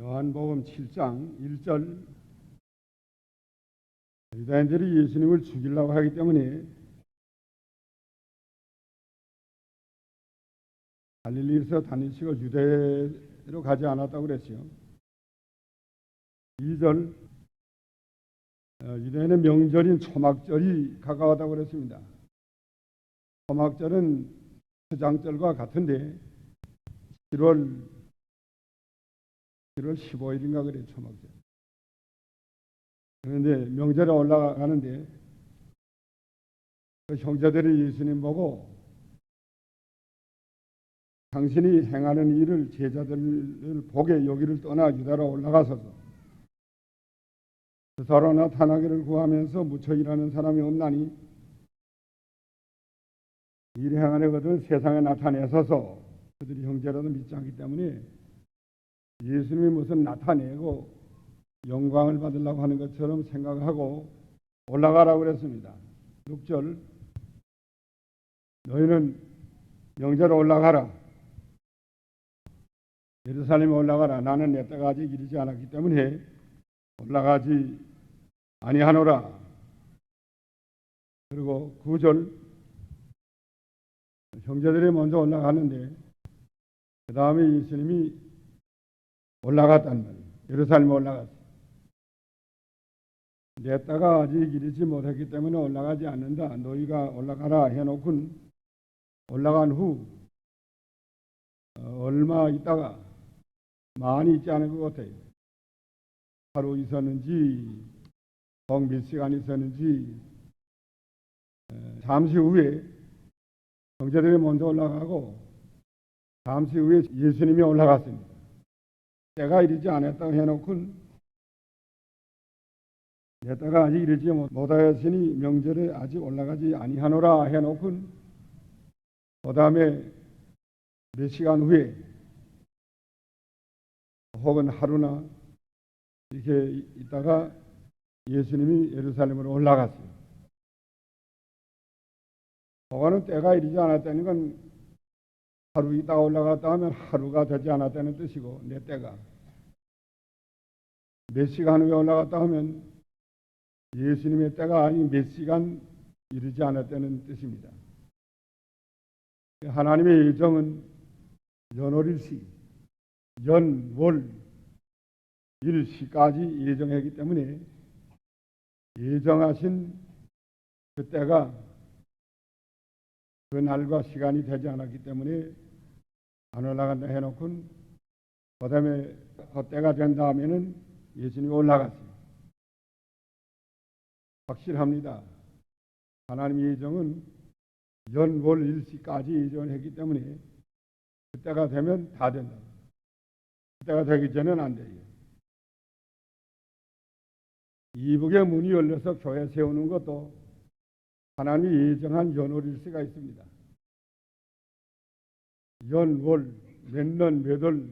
요한복음 7장 1절 유다인들이 예수님을 죽이려고 하기 때문에 갈릴리에서 다니시고 유대로 가지 않았다고 그랬죠. 2절 유대인의 명절인 초막절이 가까웠다고 그랬습니다. 초막절은 초장절과 같은데 7월 15일인가 그래요. 초막절. 그런데 명절에 올라가는데 그 형제들이 예수님 보고 당신이 행하는 일을 제자들을 보게 여기를 떠나 유다로 올라가서서 스스로 나타나기를 구하면서 무척 일하는 사람이 없나니 일 행하려거든 세상에 나타내서서 그들이 형제라도 믿지 않기 때문에 예수님이 무슨 나타내고 영광을 받으려고 하는 것처럼 생각하고 올라가라고 그랬습니다. 6절 너희는 명절에 올라가라. 예루살렘에 올라가라. 나는 내 때가 아직 이르지 않았기 때문에 올라가지 아니하노라. 그리고 9절 형제들이 먼저 올라가는데 그 다음에 예수님이 올라갔단 말이에요. 예루살렘에 올라갔어요. 내 때가 아직 이르지 못했기 때문에 올라가지 않는다. 너희가 올라가라 해놓고는 올라간 후 얼마 있다가 많이 있지 않을 것 같아요. 하루 있었는지 혹 몇 시간 있었는지 잠시 후에 형제들이 먼저 올라가고 잠시 후에 예수님이 올라갔습니다. 때가 이르지 않았다고 해놓고는 내 때가 아직 이르지 못하였으니 명절에 아직 올라가지 아니하노라 해놓고는 그 다음에 몇 시간 후에 혹은 하루나 이렇게 있다가 예수님이 예루살렘으로 올라갔어요. 그거는 때가 이르지 않았다는 건 하루 있다가 올라갔다 하면 하루가 되지 않았다는 뜻이고 내 때가 몇 시간 후에 올라갔다 하면 예수님의 때가 아닌 몇 시간 이르지 않았다는 뜻입니다. 하나님의 예정은 연월일시, 연, 월, 일시까지 예정했기 때문에 예정하신 그 때가 그 날과 시간이 되지 않았기 때문에 안 올라간다 해놓고는 그 다음에 그 때가 된 다음에는 예수님이 올라갔어요. 확실합니다. 하나님의 예정은 연, 월, 일시까지 예정을 했기 때문에 그때가 되면 다 된다. 그때가 되기 전에는 안 돼요. 이북의 문이 열려서 교회 세우는 것도 하나님이 예정한 연월일시가 있습니다. 연, 월, 몇 년, 몇 월,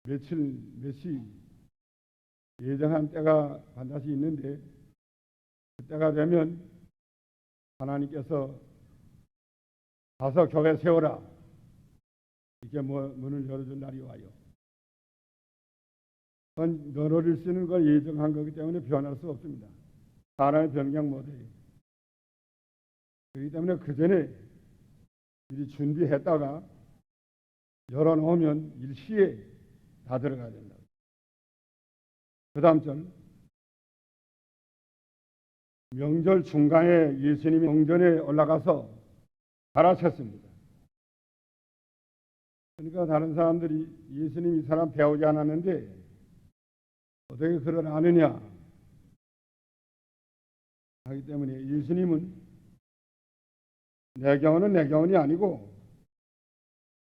며칠, 몇 시 예정한 때가 반드시 있는데 그때가 되면 하나님께서 가서 교회 세워라 이렇게 문을 열어줄 날이 와요. 그건 연월일시는 걸 예정한 거기 때문에 변할 수 없습니다. 사람이 변경 못해요. 그렇기 때문에 그 전에 미리 준비했다가 열어놓으면 일시에 다 들어가야 된다. 그 다음 절 명절 중간에 예수님이 성전에 올라가서 가르쳤습니다. 그러니까 다른 사람들이 예수님이 이 사람 배우지 않았는데 어떻게 그걸 아느냐 하기 때문에 예수님은 내 교훈은 내 교훈이 아니고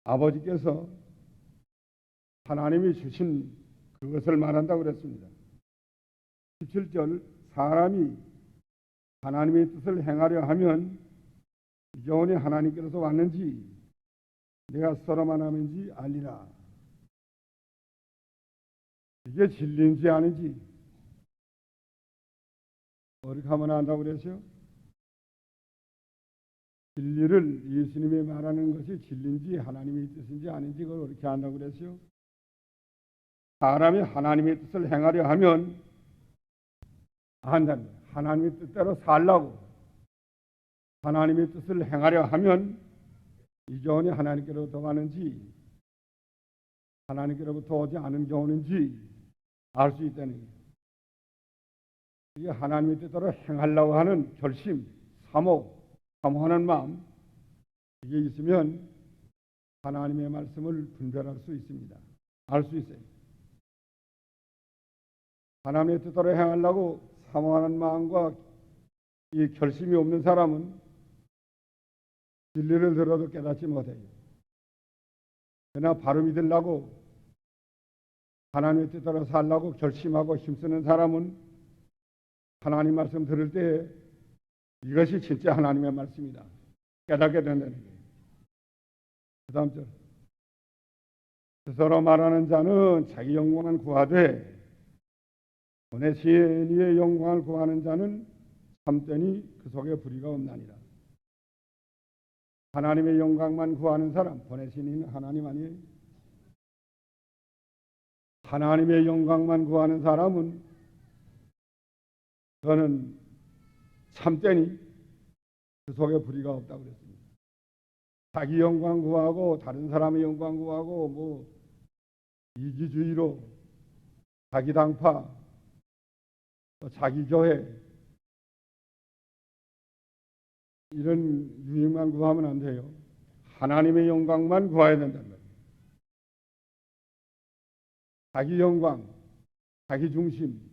아버지께서 하나님이 주신 그것을 말한다고 그랬습니다. 17절 사람이 하나님의 뜻을 행하려 하면 이 교훈이 하나님께로서 왔는지 내가 서로만 하는지 알리라. 이게 진리인지 아닌지 어떻게 하면 안다고 그랬죠? 진리를 예수님이 말하는 것이 진리인지 하나님의 뜻인지 아닌지 그걸 어떻게 안다고 그랬죠? 사람이 하나님의 뜻을 행하려 하면 한다는 거예요. 하나님의 뜻대로 살라고 하나님의 뜻을 행하려 하면 이 교훈이 하나님께로부터 가는지 하나님께로부터 오지 않은 교훈인지 알 수 있다는 거예요. 이게 하나님의 뜻대로 행하려고 하는 결심, 사모하는 마음, 이게 있으면 하나님의 말씀을 분별할 수 있습니다. 알 수 있어요. 하나님의 뜻대로 행하려고 사모하는 마음과 이 결심이 없는 사람은 진리를 들어도 깨닫지 못해요. 그러나 바로 믿으려고 하나님의 뜻대로 살려고 결심하고 힘쓰는 사람은 하나님 말씀 들을 때 이것이 진짜 하나님의 말씀이다 깨닫게 된다는 거예요. 그 다음 절, 스스로 말하는 자는 자기 영광을 구하되 보내신 이의 영광을 구하는 자는 참되니 그 속에 불의가 없나니라. 하나님의 영광만 구하는 사람, 보내신 이는 하나님 아니에요? 하나님의 영광만 구하는 사람은 저는 참되니 그 속에 불의가 없다고 그랬습니다. 자기 영광 구하고 다른 사람의 영광 구하고 뭐 이기주의로 자기 당파 자기 교회 이런 유익만 구하면 안 돼요. 하나님의 영광만 구해야 된다는 거예요. 자기 영광, 자기 중심,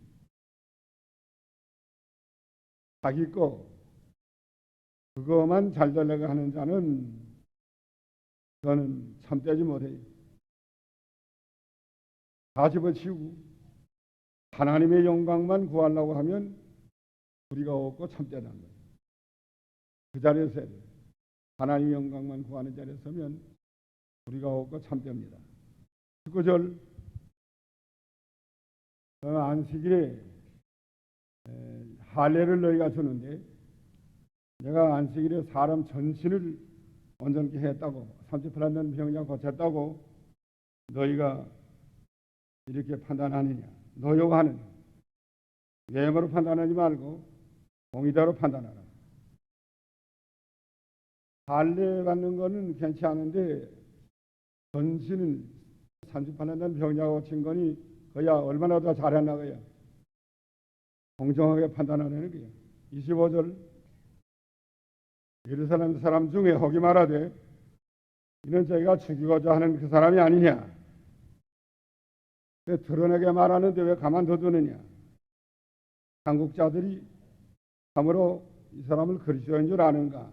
자기 거 그거만 잘 되려고 하는 자는 저는 참되지 못해요. 다 집어치우고 하나님의 영광만 구하려고 하면 우리가 없고 참되는 거예요. 그 자리에 서야 돼요. 하나님의 영광만 구하는 자리에 서면 우리가 없고 참됩니다. 19절 안식일에 할례를 너희가 주는데 내가 안식일에 사람 전신을 온전케 했다고 38년 병장 고쳤다고 너희가 이렇게 판단하느냐. 노역하느냐. 외모로 판단하지 말고 공의대로 판단하라. 할례 받는 거는 괜찮은데 전신을 38년 병장 고친 거니 그야 얼마나 더 잘했나 거야. 공정하게 판단하는 거예요. 25절 예루살렘 사람 중에 혹이 말하되 이는 저희가 죽이고자 하는 그 사람이 아니냐. 왜 드러내게 말하는데 왜 가만둬두느냐. 당국자들이 참으로 이 사람을 그리스도인 줄 아는가.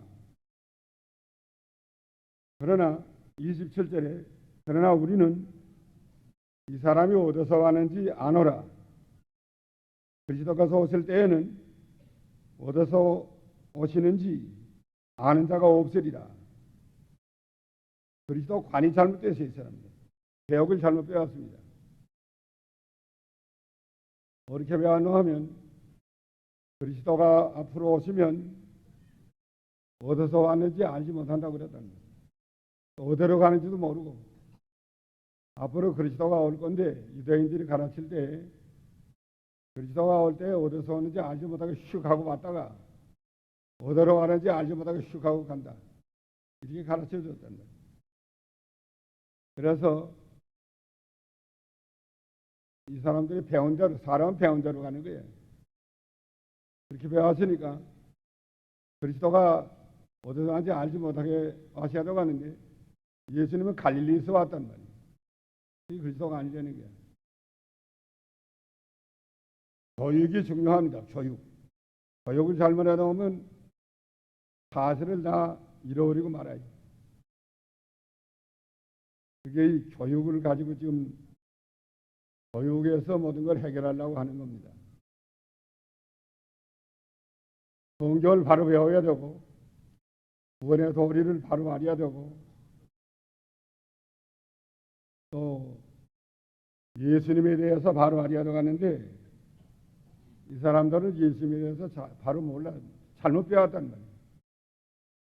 그러나 27절에 그러나 우리는 이 사람이 어디서 왔는지 아노라. 그리스도께서 오실 때에는 어디서 오시는지 아는 자가 없으리라. 그리스도 관이 잘못됐어요. 이 사람들. 개혁을 잘못 배웠습니다. 어떻게 배웠노 하면 그리스도가 앞으로 오시면 어디서 왔는지 알지 못한다고 그랬다는 거예요. 어디로 가는지도 모르고 앞으로 그리스도가 올 건데 유대인들이 가르칠 때 그리스도가 올 때 어디서 오는지 알지 못하고 슉 하고 왔다가 어디로 가는지 알지 못하고 슉 하고 간다. 이렇게 가르쳐 줬단 말이에요. 그래서 이 사람들이 배운 대로 사람은 배운 대로 가는 거예요. 그렇게 배웠으니까 그리스도가 어디서 왔는지 알지 못하게 아시아로 가는데 예수님은 갈릴리에서 왔단 말이에요. 이 그리스도가 아니라는 거예요. 교육이 중요합니다. 교육을 잘못 해놓으면 사실을 다 잃어버리고 말아요. 그게 이 교육을 가지고 지금 교육에서 모든 걸 해결하려고 하는 겁니다. 성경을 바로 배워야 되고 구원의 도리를 바로 알아야 되고 또 예수님에 대해서 바로 알아야 되는데 이 사람들은 예수님에 대해서 바로 몰라요. 잘못 배웠단 말이에요.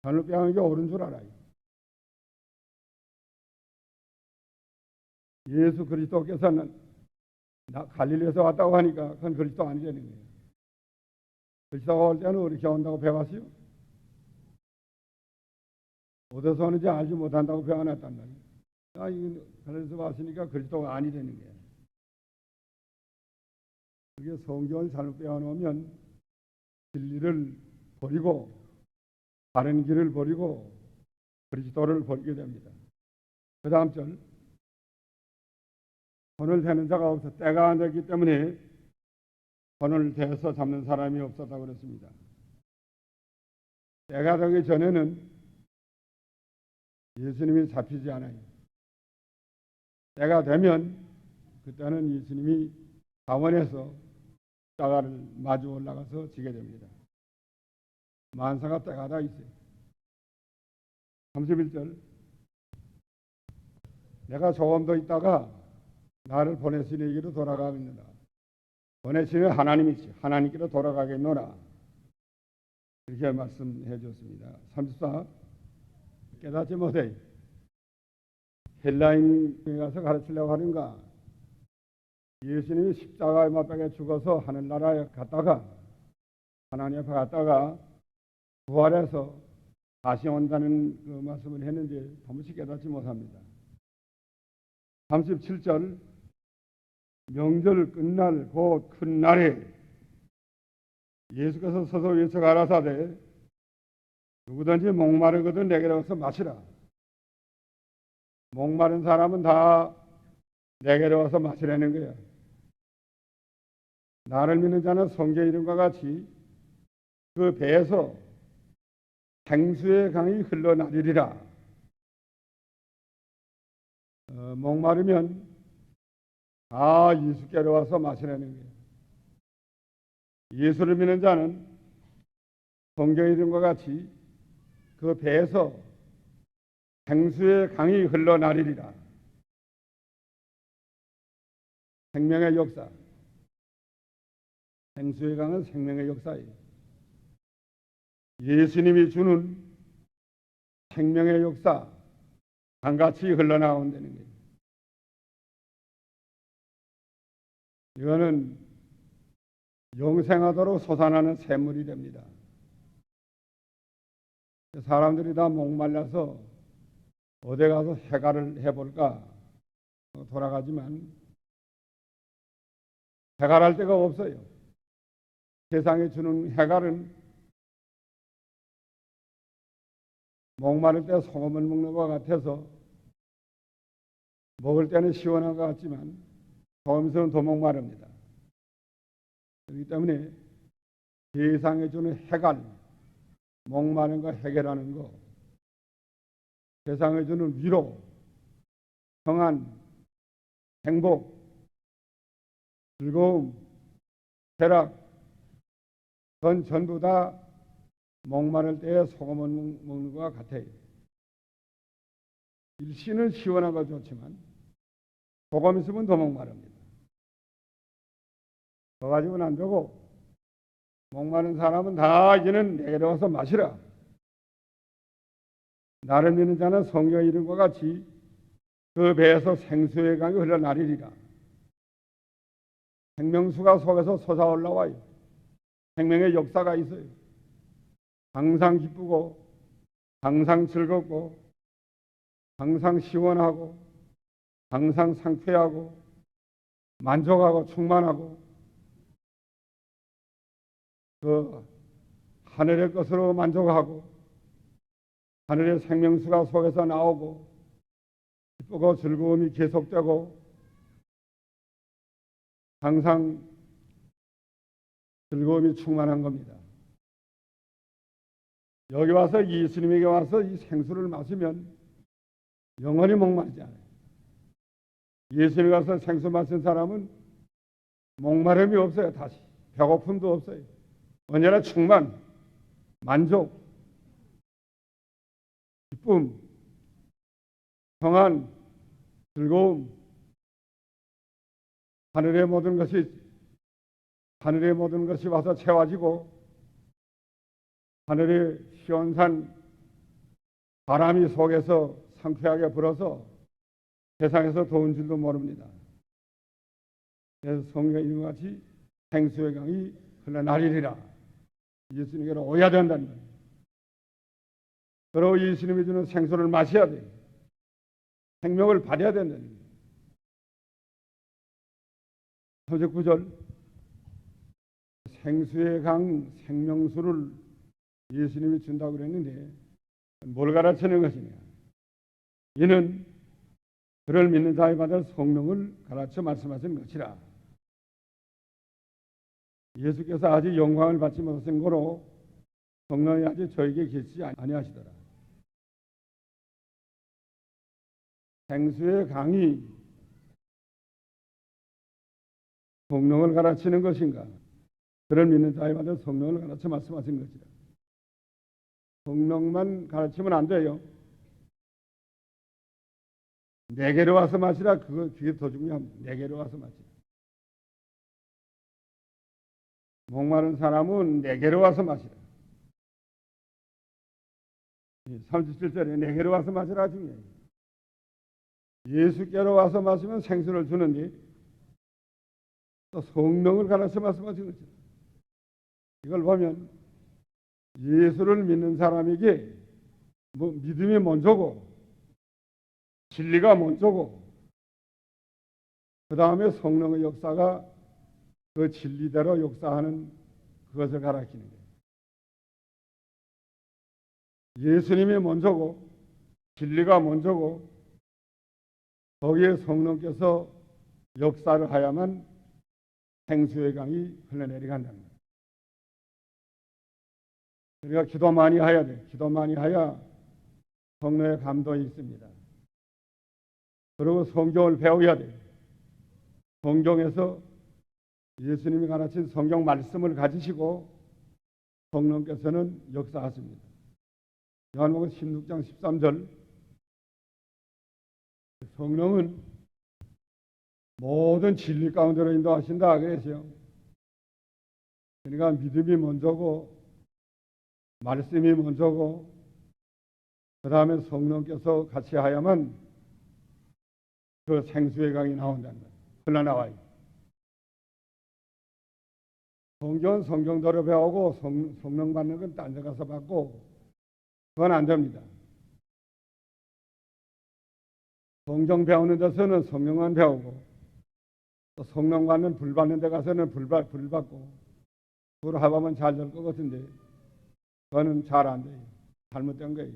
잘못 배우는 게 옳은 줄 알아요. 예수 그리스도께서는 갈릴리에서 왔다고 하니까 그건 그리스도 아니 되는 거예요. 그리스도가 올 때는 어떻게 온다고 배웠어요? 어디서 오는지 알지 못한다고 배워놨단 말이에요. 이거 갈릴리에서 왔으니까 그리스도가 아니 되는 거예요. 그게 성경을 잘못 배워놓으면 진리를 버리고 다른 길을 버리고 그리스도를 버리게 됩니다. 그 다음 절, 손을 대는 자가 없어 때가 안 됐기 때문에 손을 대서 잡는 사람이 없었다고 그랬습니다. 때가 되기 전에는 예수님이 잡히지 않아요. 때가 되면 그때는 예수님이 강원에서 십자가를 마주 올라가서 지게 됩니다. 만사가 때가 다 있어요. 31절, 내가 조금 더 있다가 나를 보내신 이에게로 돌아가겠노라. 보내시는 하나님이지 하나님께로 돌아가겠노라. 이렇게 말씀해 줬습니다. 34, 깨닫지 못해. 헬라인에 가서 가르치려고 하는가? 예수님이 십자가에 못 박혀 죽어서 하늘나라에 갔다가 하나님 앞에 갔다가 부활해서 다시 온다는 그 말씀을 했는데 도무지 깨닫지 못합니다. 37절, 명절 끝날 곧 큰 날에 예수께서 서서 외쳐 가라사대 누구든지 목마르거든 내게로 와서 마시라. 목마른 사람은 다 내게로 와서 마시라는 거야. 나를 믿는 자는 성경 이름과 같이 그 배에서 생수의 강이 흘러나리리라. 목마르면 예수께로 와서 마시라는 거예요. 예수를 믿는 자는 성경 이름과 같이 그 배에서 생수의 강이 흘러나리리라. 생명의 역사. 생수의 강은 생명의 역사예요. 예수님이 주는 생명의 역사, 강같이 흘러나온다는 거예요. 이거는 영생하도록 솟아나는 샘물이 됩니다. 사람들이 다 목말라서 어디 가서 해갈을 해볼까 돌아가지만 해갈할 데가 없어요. 세상에 주는 해갈은 목마를 때 소금을 먹는 것 같아서 먹을 때는 시원한 것 같지만 소금에서는 더 목마릅니다. 그렇기 때문에 세상에 주는 해갈, 목마른 거 해결하는 거, 세상에 주는 위로, 평안, 행복, 즐거움, 쾌락, 그건 전부 다 목마를 때에 소금을 먹는 것과 같아요. 일시는 시원한 거 좋지만 소금 있으면 더 목마릅니다. 더 가지고는 안 되고 목마른 사람은 다 이제는 내게로 와서 마시라. 나를 믿는 자는 성경 이름과 같이 그 배에서 생수의 강이 흘러나리리라. 생명수가 속에서 솟아올라와요. 생명의 역사가 있어요. 항상 기쁘고 항상 즐겁고 항상 시원하고 항상 상쾌하고 만족하고 충만하고 그 하늘의 것으로 만족하고 하늘의 생명수가 속에서 나오고 기쁘고 즐거움이 계속되고 항상 즐거움이 충만한 겁니다. 여기 와서 예수님에게 와서 이 생수를 마시면 영원히 목마르지 않아요. 예수님에 가서 생수 마신 사람은 목마름이 없어요. 다시 배고픔도 없어요. 언제나 충만, 만족, 기쁨, 평안, 즐거움, 하늘의 모든 것이 와서 채워지고 하늘의 시원산 바람이 속에서 상쾌하게 불어서 세상에서 더운 줄도 모릅니다. 그래서 성경에 있는 것 같이 생수의 강이 흘러나리리라. 예수님께로 오야 된다는 거예요. 그리고 예수님이 주는 생수를 마셔야 돼요. 생명을 받아야 된다는 거예요. 39절 생수의 강 생명수를 예수님이 준다고 그랬는데 뭘 가르치는 것이냐. 이는 그를 믿는 자에 받을 성령을 가르쳐 말씀하신 것이라. 예수께서 아직 영광을 받지 못하신 거로 성령이 아직 저에게 계시지 아니하시더라. 생수의 강이 성령을 가르치는 것인가? 그를 믿는 자에 받을 성령을 가르쳐 말씀하신 것이라. 성령만 가르치면 안 돼요. 내게로 와서 마시라. 그게 더 중요합니다. 내게로 와서 마시라. 목마른 사람은 내게로 와서 마시라. 37절에 내게로 와서 마시라 중요해요. 예수께로 와서 마시면 생수를 주는데 또 성령을 가르쳐 말씀하신 거죠. 이걸 보면 예수를 믿는 사람에게 믿음이 먼저고 진리가 먼저고 그 다음에 성령의 역사가 그 진리대로 역사하는 그것을 가르치는 거예요. 예수님이 먼저고 진리가 먼저고 거기에 성령께서 역사를 하야만 생수의 강이 흘러내리게 한다는 거예요. 우리가 기도 많이 해야 돼. 기도 많이 해야 성령의 감동이 있습니다. 그리고 성경을 배워야 돼. 성경에서 예수님이 가르친 성경 말씀을 가지시고 성령께서는 역사하십니다. 요한복음 16장 13절 성령은 모든 진리 가운데로 인도하신다 그랬어요. 그러니까 믿음이 먼저고 말씀이 먼저고 그 다음에 성령께서 같이 하야만 그 생수의 강이 나온다는 거예요. 흘러나와요. 성경은 성경대로 배우고 성령 받는 건 딴 데 가서 받고 그건 안 됩니다. 성경 배우는 데서는 성령만 배우고 또 성령 받는 불 받는 데 가서는 불 받고 그걸 하면 잘 될 것 같은데 그거는 잘 안 돼요. 잘못된 거예요.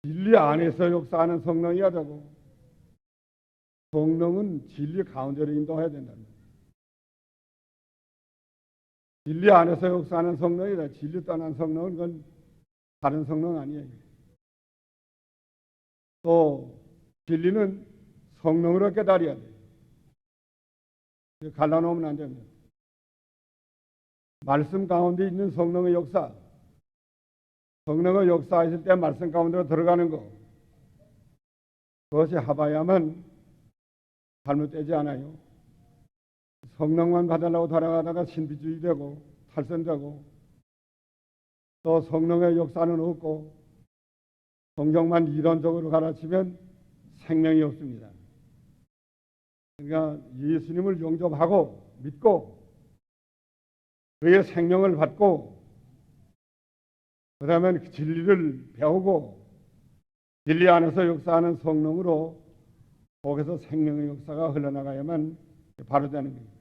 진리 안에서 역사하는 성령이어야 되고 성령은 진리 가운데로 인도해야 된다는 거예요. 진리 안에서 역사하는 성령이다. 진리 떠난 성령은 그건 다른 성령 아니에요. 또 진리는 성령으로 깨달아야 돼요. 갈라놓으면 안 됩니다. 말씀 가운데 있는 성령의 역사, 성령의 역사하실 때 말씀 가운데로 들어가는 거, 그것이 하봐야만 잘못되지 않아요. 성령만 받으려고 돌아가다가 신비주의 되고 탈선되고 또 성령의 역사는 없고 성경만 이론적으로 가르치면 생명이 없습니다. 그러니까 예수님을 영접하고 믿고 그의 생명을 받고 그 다음에 그 진리를 배우고 진리 안에서 역사하는 성령으로 거기서 생명의 역사가 흘러나가야만 바로 되는 거예요.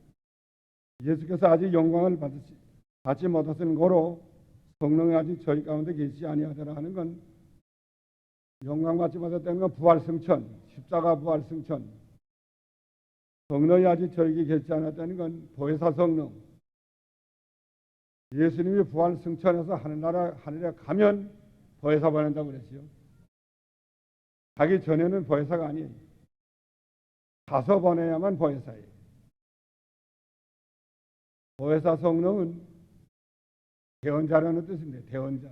예수께서 아직 영광을 받지 못하신 거로 성령이 아직 저희 가운데 계시지 아니하더라 하는 건 영광 받지 못했다는 건 부활승천, 십자가 부활승천. 성령이 아직 저에게 계시지 않았다는 건 보혜사 성령. 예수님이 부활승천해서 하늘에 가면 보혜사 보낸다고 그랬어요. 가기 전에는 보혜사가 아니에요. 가서 보내야만 보혜사예요. 보혜사 성령은 대언자라는 뜻인데 대언자.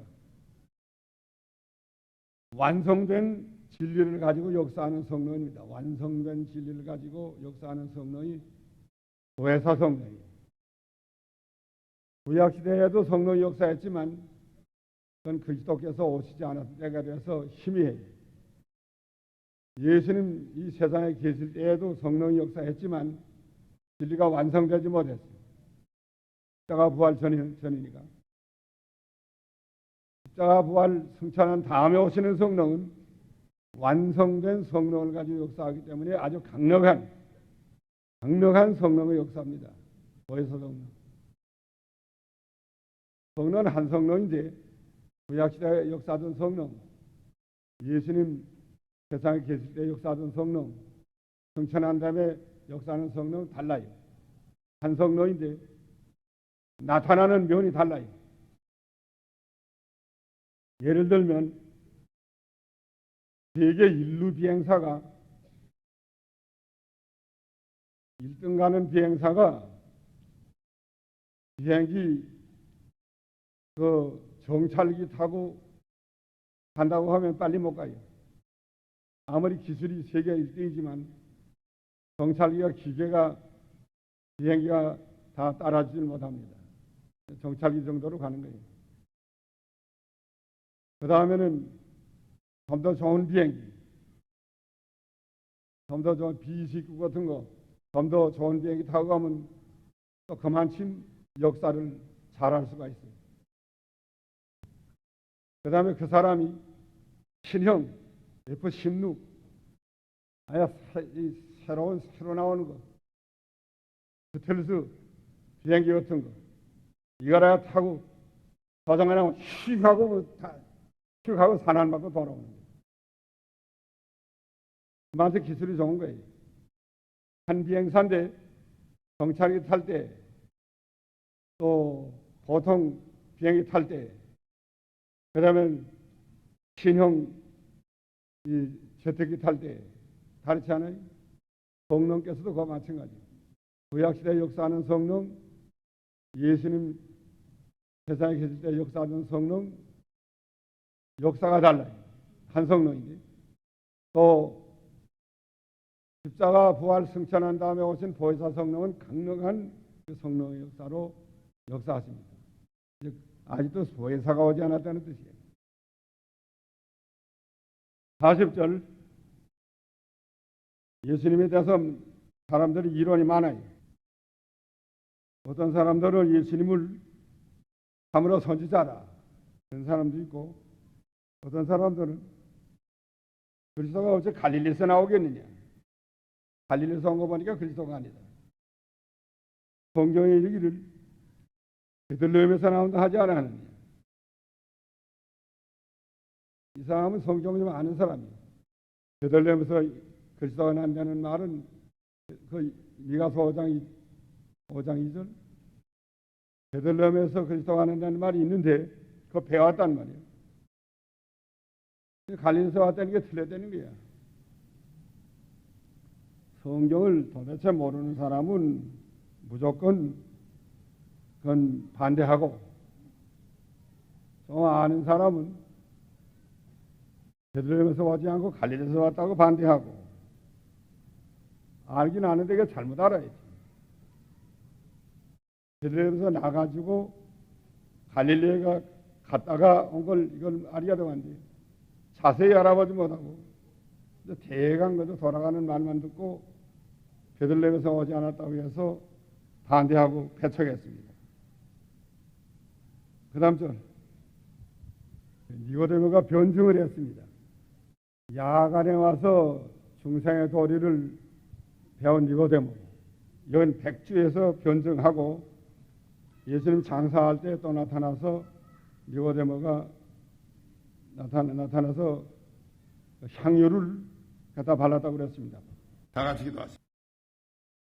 완성된 진리를 가지고 역사하는 성령입니다. 완성된 진리를 가지고 역사하는 성령이 보혜사 성령이에요. 구약시대에도 성령이 역사했지만 그건 그리스도께서 오시지 않았을 때가 돼서 희미해요. 예수님 이 세상에 계실 때에도 성령이 역사했지만 진리가 완성되지 못했어요. 십자가 부활 전이니까. 십자가 부활 승천한 다음에 오시는 성령은 완성된 성령을 가지고 역사하기 때문에 아주 강력한 성령의 역사입니다. 보혜사 성령. 성령은 한 성령인데 구약시대에 역사하던 성령, 예수님 세상에 계실 때 역사하던 성령, 승천한 다음에 역사하는 성령은 달라요. 한 성령인데 나타나는 면이 달라요. 예를 들면 세계 인류 비행사가 1등 가는 비행사가 비행기 정찰기 타고 간다고 하면 빨리 못 가요. 아무리 기술이 세계 1등이지만 정찰기가 기계가 비행기가 다 따라주질 못합니다. 정찰기 정도로 가는 거예요. 그 다음에는 좀 더 좋은 비행기, 좀 더 좋은 B-29 같은 거, 좀 더 좋은 비행기 타고 가면 또 그만큼 역사를 잘할 수가 있어요. 그 다음에 그 사람이 신형 F-16, 새로 나오는 거, 스텔스 비행기 같은 거, 이거라 타고 도장에 나면 휙하고 산안 받고 돌아오는 거예요. 그만큼 기술이 좋은 거예요. 한 비행사인데 정찰기 탈 때, 또 보통 비행기 탈 때, 그 다음에 신형 이 제트기 탈 때 다르지 않아요? 성령께서도 그와 마찬가지예요. 구약시대에 역사하는 성령, 예수님 세상에 계실 때 역사하던 성령, 역사가 달라요. 한 성령인데. 또 십자가 부활 승천한 다음에 오신 보혜사 성령은 강력한 그 성령의 역사로 역사하십니다. 즉 아직도 보혜사가 오지 않았다는 뜻이에요. 40절 예수님에 대해서 사람들이 이론이 많아요. 어떤 사람들은 예수님을 참으로 선지자라 그런 사람도 있고, 어떤 사람들은 그리스도가 어째 갈릴리에서 나오겠느냐, 갈릴리에서 온 거 보니까 그리스도가 아니다. 성경에 이르기를 베들레헴에서 나온다 하지 않았느냐. 이 사람은 성경을 좀 아는 사람이에요. 베들레헴에서 그리스도가 난다는 말은 그 미가서 5장 2절 베들레헴에서 그리스도가 난다는 말이 있는데 그거 배웠단 말이에요. 갈릴리에서 왔다는 게 틀렸다는 거야. 성경을 도대체 모르는 사람은 무조건 그건 반대하고, 좀 아는 사람은 베들레헴에서 오지 않고 갈릴리에서 왔다고 반대하고, 알긴 아는데 이게 잘못 알아야지. 베들레헴에서 나가지고 갈릴리에 갔다가 온 걸 이걸 알아야 되는데 자세히 알아보지 못하고 대강 그저 돌아가는 말만 듣고 베들레헴에서 오지 않았다고 해서 반대하고 배척했습니다. 그 다음 절 니고데모가 변증을 했습니다. 야간에 와서 중생의 도리를 배운 니고데모, 이건 백주에서 변증하고 예수님 장사할 때 또 나타나서 니고데모가 나타나서 향유를 갖다 발랐다고 그랬습니다. 다 같이 기도하시죠.